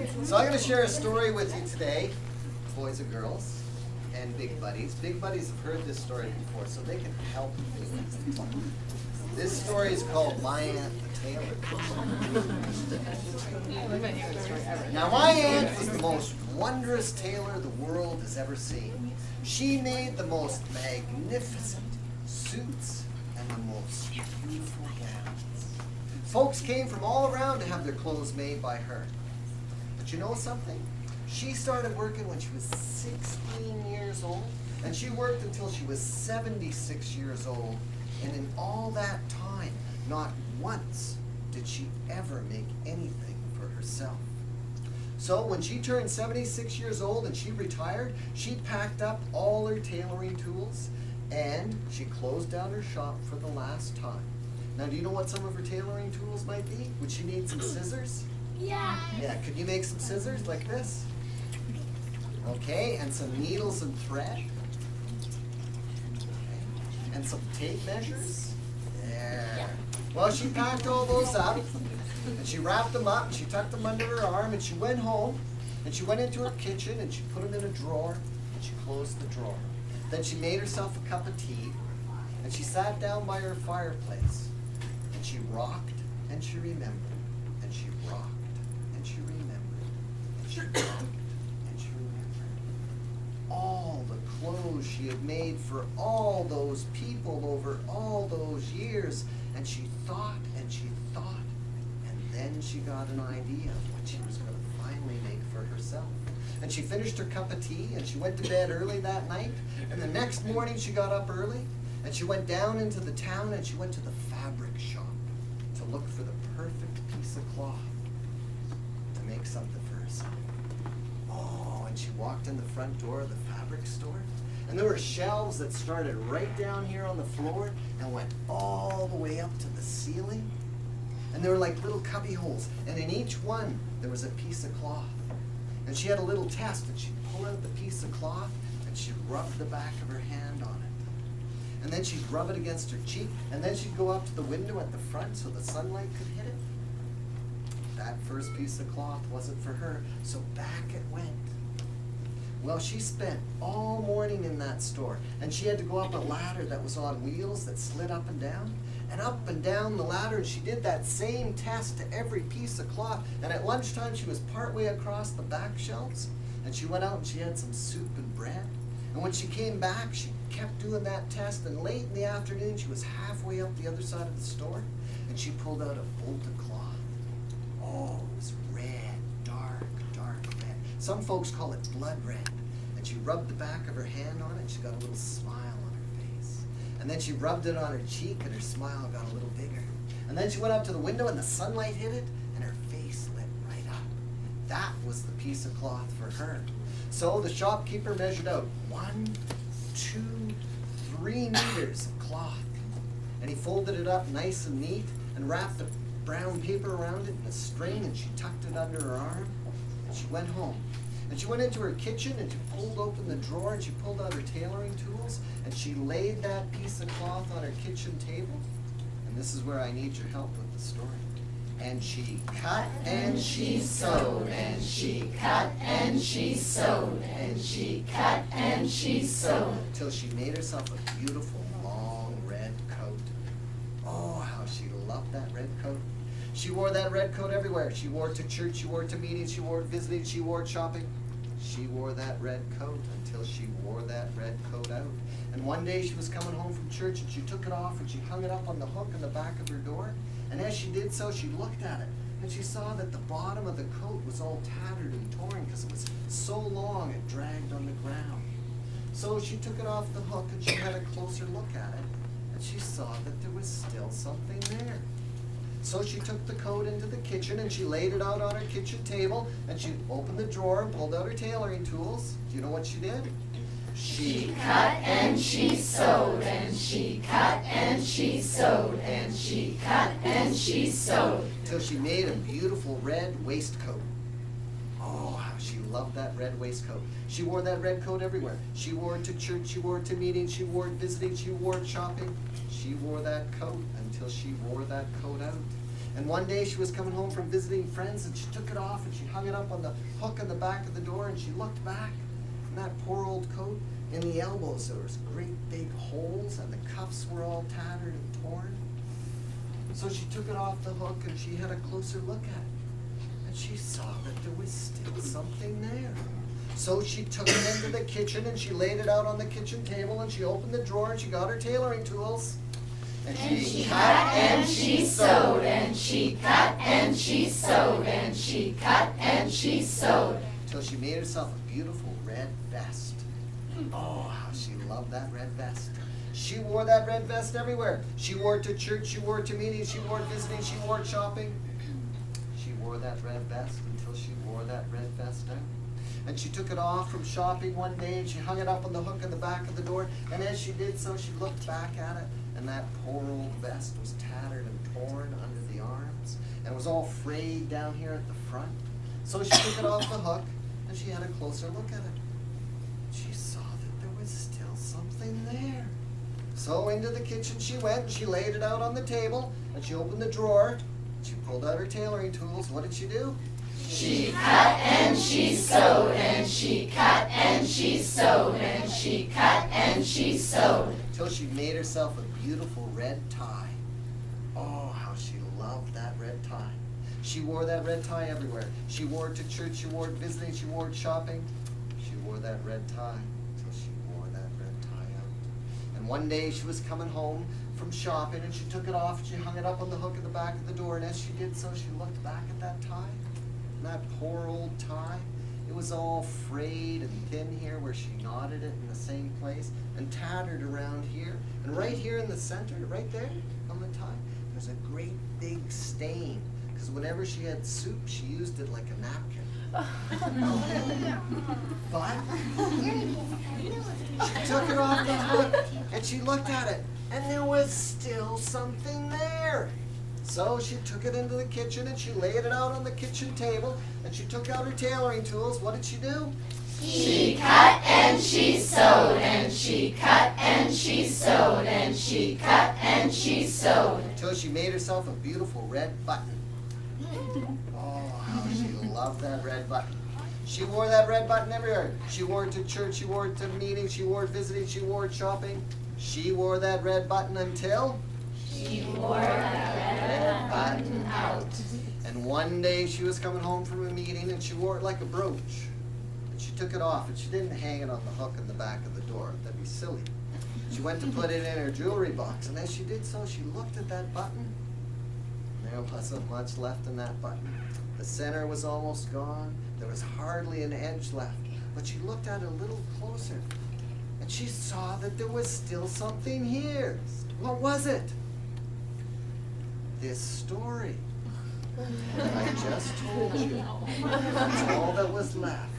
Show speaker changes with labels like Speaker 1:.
Speaker 1: So I'm going to share a story with you today, boys and girls, and big buddies. Big buddies have heard this story before, so they can help me. This story is called My Aunt the Tailor. Now, my aunt was the most wondrous tailor the world has ever seen. She made the most magnificent suits and the most beautiful gowns. Folks came from all around to have their clothes made by her. But you know something? She started working when she was 16 years old, and she worked until she was 76 years old. And in all that time, not once did she ever make anything for herself. So when she turned 76 years old and she retired, she packed up all her tailoring tools and she closed down her shop for the last time. Now, do you know what some of her tailoring tools might be? Would she need some scissors?
Speaker 2: Yeah.
Speaker 1: Yeah, could you make some scissors like this? Okay, and some needles and thread. Okay. And some tape measures. There. Well, she packed all those up, and she wrapped them up, and she tucked them under her arm, and she went home, and she went into her kitchen, and she put them in a drawer, and she closed the drawer. Then she made herself a cup of tea, and she sat down by her fireplace, and she rocked, and she remembered, and she rocked, and she remembered, and she rocked, and she remembered. All the clothes she had made for all those people over all those years, and she thought, and she thought, and then she got an idea of what she was going to finally make for herself. And she finished her cup of tea, and she went to bed early that night, and the next morning she got up early, and she went down into the town, and she went to the fabric shop to look for the perfect piece of cloth to make something for herself. Oh, and she walked in the front door of the fabric store, and there were shelves that started right down here on the floor and went all the way up to the ceiling. And they were like little cubby holes, and in each one there was a piece of cloth. And she had a little test, and she'd pull out the piece of cloth, and she'd rub the back of her hand on it. And then she'd rub it against her cheek, and then she'd go up to the window at the front so the sunlight could hit it. That first piece of cloth wasn't for her, so back it went. Well, she spent all morning in that store, and she had to go up a ladder that was on wheels that slid up and down the ladder, and she did that same test to every piece of cloth. And at lunchtime, she was partway across the back shelves, and she went out and she had some soup and bread. And when she came back, she kept doing that test, and late in the afternoon, she was halfway up the other side of the store, and she pulled out a bolt of cloth. Oh, it was red, dark red. Some folks call it blood red. And she rubbed the back of her hand on it, and she got a little smile on her face. And then she rubbed it on her cheek, and her smile got a little bigger. And then she went up to the window, and the sunlight hit it, and her face lit right up. That was the piece of cloth for her. So the shopkeeper measured out 1, 2, 3 meters of cloth. And he folded it up nice and neat and wrapped the brown paper around it in a string, and she tucked it under her arm, and she went home. And she went into her kitchen, and she pulled open the drawer, and she pulled out her tailoring tools, and she laid that piece of cloth on her kitchen table. And this is where I need your help with the story. And she cut and she sewed, and she cut and she sewed, and she cut and she sewed, till she made herself a beautiful long red coat. Oh, how she loved that red coat. She wore that red coat everywhere. She wore it to church, she wore it to meetings, she wore it visiting, she wore it shopping. She wore that red coat until she wore that red coat out. And one day she was coming home from church, and she took it off and she hung it up on the hook in the back of her door. And as she did so, she looked at it, and she saw that the bottom of the coat was all tattered and torn because it was so long it dragged on the ground. So she took it off the hook, and she had a closer look at it, and she saw that there was still something there. So she took the coat into the kitchen, and she laid it out on her kitchen table, and she opened the drawer and pulled out her tailoring tools. Do you know what she did?
Speaker 2: She cut and she sewed, and she cut and she sewed, and she cut and she sewed,
Speaker 1: till she made a beautiful red waistcoat. Oh, how she loved that red waistcoat. She wore that red coat everywhere. She wore it to church, she wore it to meetings, she wore it visiting, she wore it shopping. She wore that coat until she wore that coat out. And one day she was coming home from visiting friends, and she took it off and she hung it up on the hook on the back of the door, and she looked back, and that poor old coat, in the elbows there was great big holes, and the cuffs were all tattered and torn. So she took it off the hook and she had a closer look at it, and she saw that there was still something there. So she took it into the kitchen and she laid it out on the kitchen table, and she opened the drawer and she got her tailoring tools.
Speaker 2: And she cut and she sewed, and she cut and she sewed, and she cut and she sewed.
Speaker 1: Till she made herself a beautiful red vest. Oh, how she loved that red vest. She wore that red vest everywhere. She wore it to church, she wore it to meetings, she wore it visiting, she wore it shopping. She wore that red vest until she wore that red vest out. And she took it off from shopping one day and she hung it up on the hook in the back of the door. And as she did so, she looked back at it, and that poor old vest was tattered and torn under the arms, and it was all frayed down here at the front. So she took it off the hook and she had a closer look at it. She saw that there was still something there. So into the kitchen she went and she laid it out on the table, and she opened the drawer. She pulled out her tailoring tools. What did she do?
Speaker 2: She cut and she sewed, and she cut and she sewed, and she cut and she sewed.
Speaker 1: Till she made herself a beautiful red tie. Oh, how she loved that red tie. She wore that red tie everywhere. She wore it to church, she wore it visiting, she wore it shopping. She wore that red tie till she wore that red tie out. And one day she was coming home from shopping, and she took it off and she hung it up on the hook in the back of the door, and as she did so, she looked back at that tie. And that poor old tie, it was all frayed and thin here where she knotted it in the same place, and tattered around here. And right here in the center, right there on the tie, there's a great big stain, because whenever she had soup, she used it like a napkin. But she took it off the hook and she looked at it, and there was still something there. So she took it into the kitchen and she laid it out on the kitchen table, and she took out her tailoring tools. What did she do?
Speaker 2: She cut and she sewed, and she cut and she sewed, and she cut and she sewed.
Speaker 1: Until she made herself a beautiful red button. Oh, how she loved that red button. She wore that red button everywhere. She wore it to church, she wore it to meetings, she wore it visiting, she wore it shopping. She wore that red button until
Speaker 2: She wore that red button out.
Speaker 1: And one day she was coming home from a meeting and she wore it like a brooch. And she took it off and she didn't hang it on the hook in the back of the door. That'd be silly. She went to put it in her jewelry box, and as she did so, she looked at that button. There wasn't much left in that button. The center was almost gone. There was hardly an edge left. But she looked at it a little closer, and she saw that there was still something here. What was it? This story I just told you. That's all that was left.